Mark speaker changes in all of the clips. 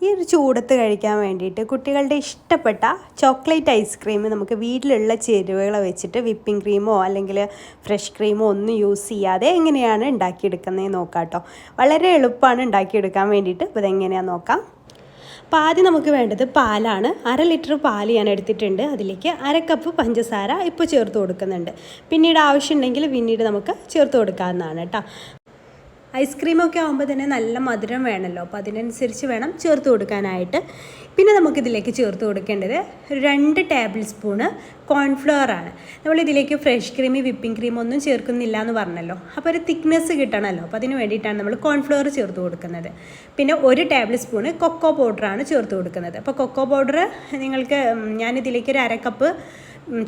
Speaker 1: ഈ ഒരു ചൂടത്ത് കഴിക്കാൻ വേണ്ടിയിട്ട് കുട്ടികളുടെ ഇഷ്ടപ്പെട്ട ചോക്ലേറ്റ് ഐസ്ക്രീം നമുക്ക് വീട്ടിലുള്ള ചേരുവകൾ വെച്ചിട്ട് വിപ്പിംഗ് ക്രീമോ അല്ലെങ്കിൽ ഫ്രഷ് ക്രീമോ ഒന്നും യൂസ് ചെയ്യാതെ എങ്ങനെയാണ് ഉണ്ടാക്കിയെടുക്കുന്നതെന്ന് നോക്കാം കേട്ടോ. വളരെ എളുപ്പമാണ് ഉണ്ടാക്കിയെടുക്കാൻ വേണ്ടിയിട്ട്. അപ്പോൾ ഇതെങ്ങനെയാണെന്ന് നോക്കാം. അപ്പോൾ ആദ്യം നമുക്ക് വേണ്ടത് പാലാണ്. 1/2 ലിറ്റർ പാൽ ഞാൻ എടുത്തിട്ടുണ്ട്. അതിലേക്ക് 1/2 കപ്പ് പഞ്ചസാര ഇപ്പോൾ ചേർത്ത് കൊടുക്കുന്നുണ്ട്. പിന്നീട് ആവശ്യമുണ്ടെങ്കിൽ പിന്നീട് നമുക്ക് ചേർത്ത് കൊടുക്കാവുന്നതാണ് കേട്ടോ. ഐസ്ക്രീമൊക്കെ ആകുമ്പോൾ തന്നെ നല്ല മധുരം വേണമല്ലോ, അപ്പോൾ അതിനനുസരിച്ച് വേണം ചേർത്ത് കൊടുക്കാനായിട്ട്. പിന്നെ നമുക്കിതിലേക്ക് ചേർത്ത് കൊടുക്കേണ്ടത് 2 ടേബിൾ സ്പൂണ് കോൺഫ്ലവറാണ്. നമ്മളിതിലേക്ക് ഫ്രഷ് ക്രീം വിപ്പിംഗ് ക്രീം ഒന്നും ചേർക്കുന്നില്ല എന്ന് പറഞ്ഞല്ലോ, അപ്പോൾ ഒരു തിക്നെസ് കിട്ടണമല്ലോ, അപ്പോൾ അതിന് വേണ്ടിയിട്ടാണ് നമ്മൾ കോൺഫ്ലവർ ചേർത്ത് കൊടുക്കുന്നത്. പിന്നെ 1 ടേബിൾ സ്പൂണ് കൊക്കോ പൗഡറാണ് ചേർത്ത് കൊടുക്കുന്നത്. അപ്പോൾ കൊക്കോ പൗഡർ നിങ്ങൾക്ക് ഞാനിതിലേക്ക് ഒരു 1/2 കപ്പ്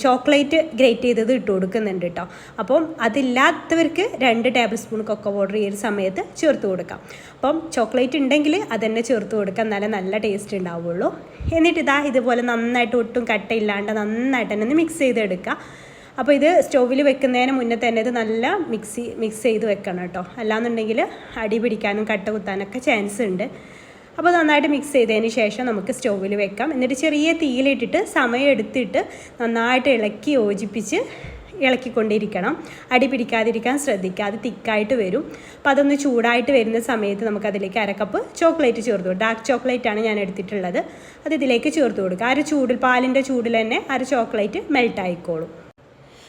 Speaker 1: ചോക്ലേറ്റ് ഗ്രേറ്റ് ചെയ്തത് ഇട്ട് കൊടുക്കുന്നുണ്ട് കേട്ടോ. അപ്പം അതില്ലാത്തവർക്ക് 2 ടേബിൾ സ്പൂൺ കൊക്കോ പൗഡർ ഈ ഒരു സമയത്ത് ചേർത്ത് കൊടുക്കാം. അപ്പം ചോക്ലേറ്റ് ഉണ്ടെങ്കിൽ അതന്നെ ചേർത്ത് കൊടുക്കാം, എന്നാലേ നല്ല ടേസ്റ്റ് ഉണ്ടാവുള്ളൂ. എന്നിട്ട് ഇതുപോലെ നന്നായിട്ട് ഒട്ടും കട്ടയില്ലാണ്ട് നന്നായിട്ട് തന്നെ ഒന്ന് മിക്സ് ചെയ്തെടുക്കുക. അപ്പോൾ ഇത് സ്റ്റൗവിൽ വെക്കുന്നതിന് മുന്നേ തന്നെ ഇത് നല്ല മിക്സ് ചെയ്ത് വെക്കണം കേട്ടോ, അല്ലാന്നുണ്ടെങ്കിൽ അടി പിടിക്കാനും കട്ട കുത്താനൊക്കെ ചാൻസ് ഉണ്ട്. അപ്പോൾ നന്നായിട്ട് മിക്സ് ചെയ്തതിന് ശേഷം നമുക്ക് സ്റ്റൗവിൽ വെക്കാം. എന്നിട്ട് ചെറിയ തീയിലിട്ടിട്ട് സമയം എടുത്തിട്ട് നന്നായിട്ട് ഇളക്കി യോജിപ്പിച്ച് ഇളക്കിക്കൊണ്ടിരിക്കണം. അടി പിടിക്കാതിരിക്കാൻ ശ്രദ്ധിക്കുക, അത് തിക്കായിട്ട് വരും. അപ്പോൾ അതൊന്ന് ചൂടായിട്ട് വരുന്ന സമയത്ത് നമുക്കതിലേക്ക് 1/2 കപ്പ് ചോക്ലേറ്റ് ചേർത്ത് കൊടുക്കും. ഡാർക്ക് ചോക്ലേറ്റാണ് ഞാൻ എടുത്തിട്ടുള്ളത്. അത് ഇതിലേക്ക് ചേർത്ത് കൊടുക്കുക. ആ ഒരു ചൂടിൽ, പാലിൻ്റെ ചൂടിൽ തന്നെ ആ ഒരു ചോക്ലേറ്റ് മെൽട്ടായിക്കോളും.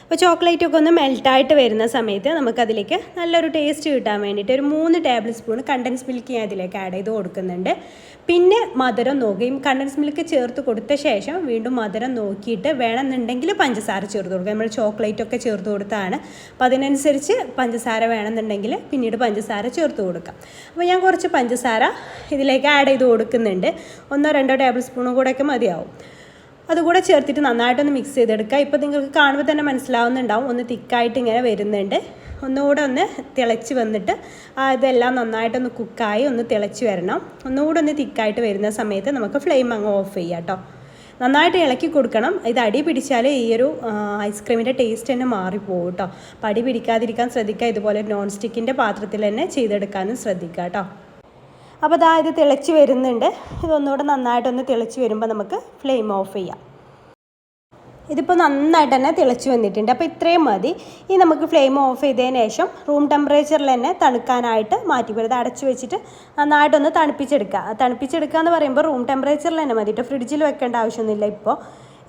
Speaker 1: അപ്പോൾ ചോക്ലേറ്റൊക്കെ ഒന്ന് മെൽട്ടായിട്ട് വരുന്ന സമയത്ത് നമുക്കതിലേക്ക് നല്ലൊരു ടേസ്റ്റ് കിട്ടാൻ വേണ്ടിയിട്ട് ഒരു 3 ടേബിൾ സ്പൂൺ കണ്ടൻസ് മിൽക്ക് ഞാൻ അതിലേക്ക് ആഡ് ചെയ്ത് കൊടുക്കുന്നുണ്ട്. പിന്നെ മധുരം നോക്കുകയും കണ്ടൻസ് മിൽക്ക് ചേർത്ത് കൊടുത്ത ശേഷം വീണ്ടും മധുരം നോക്കിയിട്ട് വേണമെന്നുണ്ടെങ്കിൽ പഞ്ചസാര ചേർത്ത് കൊടുക്കുക. നമ്മൾ ചോക്ലേറ്റൊക്കെ ചേർത്ത് കൊടുത്താണ്, അപ്പോൾ അതിനനുസരിച്ച് പഞ്ചസാര വേണമെന്നുണ്ടെങ്കിൽ പിന്നീട് പഞ്ചസാര ചേർത്ത് കൊടുക്കാം. അപ്പോൾ ഞാൻ കുറച്ച് പഞ്ചസാര ഇതിലേക്ക് ആഡ് ചെയ്ത് കൊടുക്കുന്നുണ്ട്. 1-2 ടേബിൾ സ്പൂണും കൂടെയൊക്കെ മതിയാവും. അതുകൂടെ ചേർത്തിട്ട് നന്നായിട്ടൊന്ന് മിക്സ് ചെയ്തെടുക്കുക. ഇപ്പോൾ നിങ്ങൾക്ക് കാണുമ്പോൾ തന്നെ മനസ്സിലാവുന്നുണ്ടാവും, ഒന്ന് തിക്കായിട്ട് ഇങ്ങനെ വരുന്നുണ്ട്. ഒന്നുകൂടെ ഒന്ന് തിളച്ച് വന്നിട്ട് ഇതെല്ലാം നന്നായിട്ടൊന്ന് കുക്കായി ഒന്ന് തിളച്ച് വരണം. ഒന്നുകൂടെ ഒന്ന് തിക്കായിട്ട് വരുന്ന സമയത്ത് നമുക്ക് ഫ്ലെയിം അങ്ങ് ഓഫ് ചെയ്യാം കേട്ടോ. നന്നായിട്ട് ഇളക്കി കൊടുക്കണം. ഇത് അടി പിടിച്ചാൽ ഈ ഒരു ഐസ്ക്രീമിൻ്റെ ടേസ്റ്റ് തന്നെ മാറിപ്പോകും കേട്ടോ. അപ്പോൾ അടി പിടിക്കാതിരിക്കാൻ ശ്രദ്ധിക്കുക. ഇതുപോലെ നോൺ സ്റ്റിക്കിൻ്റെ പാത്രത്തിൽ തന്നെ ചെയ്തെടുക്കാനും ശ്രദ്ധിക്കുക കേട്ടോ. അപ്പോൾ ഇത് തിളച്ച് വരുന്നുണ്ട്. ഇതൊന്നുകൂടെ നന്നായിട്ടൊന്ന് തിളച്ച് വരുമ്പോൾ നമുക്ക് ഫ്ലെയിം ഓഫ് ചെയ്യാം. ഇതിപ്പോൾ നന്നായിട്ട് തന്നെ തിളച്ച് വന്നിട്ടുണ്ട്. അപ്പോൾ ഇത്രയും മതി. ഇനി നമുക്ക് ഫ്ലെയിം ഓഫ് ചെയ്തതിന് ശേഷം റൂം ടെമ്പറേച്ചറിൽ തന്നെ തണുക്കാനായിട്ട് മാറ്റി വെറുതെ അടച്ച് വെച്ചിട്ട് നന്നായിട്ടൊന്ന് തണുപ്പിച്ചെടുക്കുക എന്ന് പറയുമ്പോൾ റൂം ടെമ്പറേച്ചറിൽ തന്നെ മതി കേട്ടോ, ഫ്രിഡ്ജിൽ വെക്കേണ്ട ആവശ്യമൊന്നുമില്ല ഇപ്പോൾ.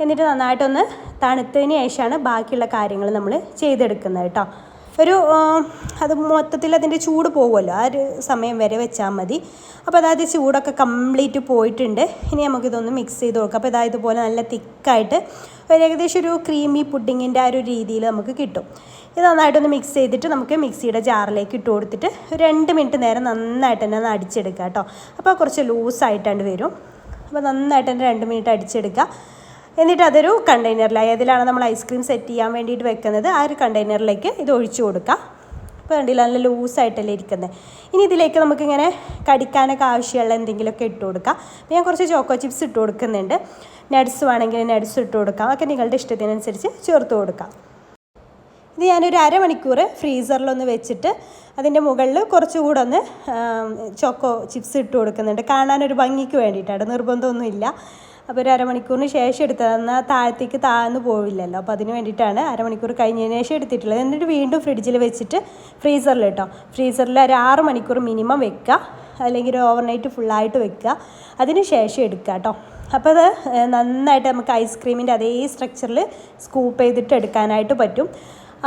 Speaker 1: എന്നിട്ട് നന്നായിട്ടൊന്ന് തണുത്തതിന് ശേഷമാണ് ബാക്കിയുള്ള കാര്യങ്ങൾ നമ്മൾ ചെയ്തെടുക്കുന്നത് കേട്ടോ. അത് മൊത്തത്തിൽ അതിൻ്റെ ചൂട് പോകുമല്ലോ, ആ ഒരു സമയം വരെ വെച്ചാൽ മതി. അപ്പോൾ അതായത് ചൂടൊക്കെ കംപ്ലീറ്റ് പോയിട്ടുണ്ട്. ഇനി നമുക്കിതൊന്ന് മിക്സ് ചെയ്ത് കൊടുക്കാം. അപ്പോൾ ഇതുപോലെ നല്ല തിക്കായിട്ട് ഏകദേശം ഒരു ക്രീമി പുഡിങ്ങിൻ്റെ ആ ഒരു രീതിയിൽ നമുക്ക് കിട്ടും. ഇത് നന്നായിട്ടൊന്ന് മിക്സ് ചെയ്തിട്ട് നമുക്ക് മിക്സിയുടെ ജാറിലേക്ക് ഇട്ട് കൊടുത്തിട്ട് 2 മിനിറ്റ് നേരം നന്നായിട്ട് തന്നെ ഒന്ന് അടിച്ചെടുക്കുക കേട്ടോ. അപ്പോൾ കുറച്ച് ലൂസായിട്ടാണ്ട് വരും. അപ്പോൾ നന്നായിട്ട് തന്നെ 2 മിനിറ്റ് അടിച്ചെടുക്കുക. എന്നിട്ട് അതൊരു കണ്ടെയ്നറിലായി, അതിലാണ് നമ്മൾ ഐസ്ക്രീം സെറ്റ് ചെയ്യാൻ വേണ്ടിയിട്ട് വെക്കുന്നത്. ആ ഒരു കണ്ടെയ്നറിലേക്ക് ഇത് ഒഴിച്ചു കൊടുക്കുക. അപ്പോൾ കണ്ടില്ല, നല്ല ലൂസായിട്ടല്ലേ ഇരിക്കുന്നത്. ഇനി ഇതിലേക്ക് നമുക്കിങ്ങനെ കടിക്കാനൊക്കെ ആവശ്യമുള്ള എന്തെങ്കിലുമൊക്കെ ഇട്ട് കൊടുക്കാം. അപ്പോൾ ഞാൻ കുറച്ച് ചോക്കോ ചിപ്സ് ഇട്ട് കൊടുക്കുന്നുണ്ട്. നട്ട്സ് വേണമെങ്കിൽ നട്ട്സ് ഇട്ട് കൊടുക്കാം. ഒക്കെ നിങ്ങളുടെ ഇഷ്ടത്തിനനുസരിച്ച് ചേർത്ത് കൊടുക്കാം. ഇത് ഞാനൊരു 1/2 മണിക്കൂർ ഫ്രീസറിലൊന്ന് വെച്ചിട്ട് അതിൻ്റെ മുകളിൽ കുറച്ചുകൂടെ ഒന്ന് ചോക്കോ ചിപ്സ് ഇട്ട് കൊടുക്കുന്നുണ്ട്. കാണാനൊരു ഭംഗിക്ക് വേണ്ടിയിട്ടാണ്, നിർബന്ധമൊന്നുമില്ല. അപ്പോൾ ഒരു 1/2 മണിക്കൂറിന് ശേഷം എടുത്തത്, എന്നാൽ താഴത്തേക്ക് താഴ്ന്നു പോവില്ലല്ലോ. അപ്പോൾ അതിന് വേണ്ടിയിട്ടാണ് 1/2 മണിക്കൂർ കഴിഞ്ഞതിന് ശേഷം എടുത്തിട്ടുള്ളത്. എന്നിട്ട് വീണ്ടും ഫ്രിഡ്ജിൽ വെച്ചിട്ട് ഫ്രീസറിൽ കേട്ടോ, ഫ്രീസറിൽ ഒരു 6 മണിക്കൂർ മിനിമം വെക്കുക, അല്ലെങ്കിൽ ഒരു ഓവർനൈറ്റ് ഫുള്ളായിട്ട് വെക്കുക. അതിന് ശേഷം എടുക്കുക കേട്ടോ. അപ്പോൾ അത് നന്നായിട്ട് നമുക്ക് ഐസ്ക്രീമിൻ്റെ അതേ സ്ട്രക്ചറിൽ സ്കൂപ്പ് ചെയ്തിട്ട് എടുക്കാനായിട്ട് പറ്റും.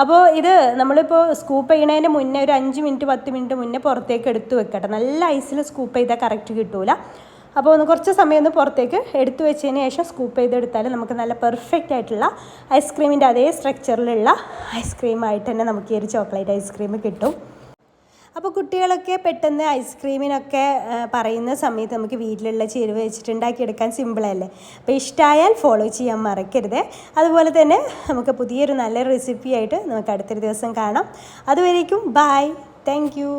Speaker 1: അപ്പോൾ ഇത് നമ്മളിപ്പോൾ സ്കൂപ്പ് ചെയ്യുന്നതിന് മുന്നേ ഒരു 5 മിനിറ്റ് 10 മിനിറ്റ് മുന്നേ പുറത്തേക്ക് എടുത്ത് വെക്കട്ടെ. നല്ല ഐസിൽ സ്കൂപ്പ് ചെയ്താൽ കറക്റ്റ് കിട്ടൂല. അപ്പോൾ കുറച്ച് സമയം ഒന്ന് പുറത്തേക്ക് എടുത്തു വെച്ചതിന് ശേഷം സ്കൂപ്പ് ചെയ്തെടുത്താൽ നമുക്ക് നല്ല പെർഫെക്റ്റ് ആയിട്ടുള്ള ഐസ്ക്രീമിൻ്റെ അതേ സ്ട്രക്ചറിലുള്ള ഐസ്ക്രീമായിട്ട് തന്നെ നമുക്ക് ഈ ഒരു ചോക്ലേറ്റ് ഐസ്ക്രീം കിട്ടും. അപ്പോൾ കുട്ടികളൊക്കെ പെട്ടെന്ന് ഐസ്ക്രീമിനൊക്കെ പറയുന്ന സമയത്ത് നമുക്ക് വീട്ടിലുള്ള ചേരുവ വെച്ചിട്ട് ഉണ്ടാക്കിയെടുക്കാൻ സിമ്പിളല്ലേ. അപ്പോൾ ഇഷ്ടമായാൽ ഫോളോ ചെയ്യാൻ മറക്കരുത്. അതുപോലെ തന്നെ നമുക്ക് പുതിയൊരു നല്ല റെസിപ്പി ആയിട്ട് നമുക്ക് അടുത്തൊരു ദിവസം കാണാം. അതുവരേക്കും ബൈ, താങ്ക് യു.